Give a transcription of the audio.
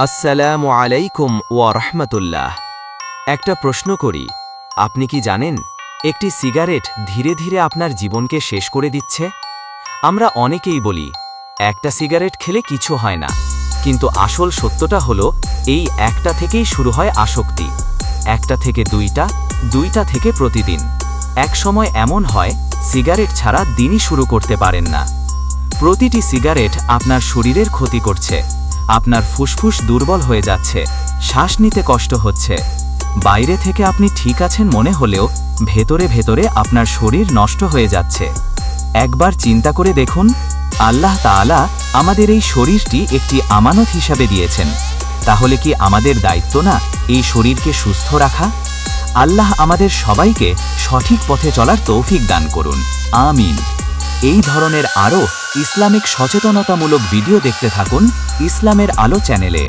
আসসালামু আলাইকুম ওয়া রাহমাতুল্লাহ। একটা প্রশ্ন করি, আপনি কি জানেন একটি সিগারেট ধীরে ধীরে আপনার জীবনকে শেষ করে দিচ্ছে? আমরা অনেকেই বলি একটা সিগারেট খেলে কিছু হয় না, কিন্তু আসল সত্যটা হলো এই একটা থেকেই শুরু হয় আসক্তি। একটা থেকে দুইটা, দুইটা থেকে প্রতিদিন। এক সময় এমন হয় সিগারেট ছাড়া দিনই শুরু করতে পারেন না। প্রতিটি সিগারেট আপনার শরীরের ক্ষতি করছে। আপনার ফুসফুস দুর্বল হয়ে যাচ্ছে, শ্বাস নিতে কষ্ট হচ্ছে। বাইরে থেকে আপনি ঠিক আছেন মনে হলেও ভেতরে ভেতরে আপনার শরীর নষ্ট হয়ে যাচ্ছে। একবার চিন্তা করে দেখুন, আল্লাহ তাআলা আমাদের এই শরীরটি একটি আমানত হিসাবে দিয়েছেন। তাহলে কি আমাদের দায়িত্ব না এই শরীরকে সুস্থ রাখা? আল্লাহ আমাদের সবাইকে সঠিক পথে চলার তৌফিক দান করুন, আমিন। এই ধরনের আরও ইসলামিক সচেতনতামূলক ভিডিও দেখতে থাকুন ইসলামের আলো চ্যানেলে।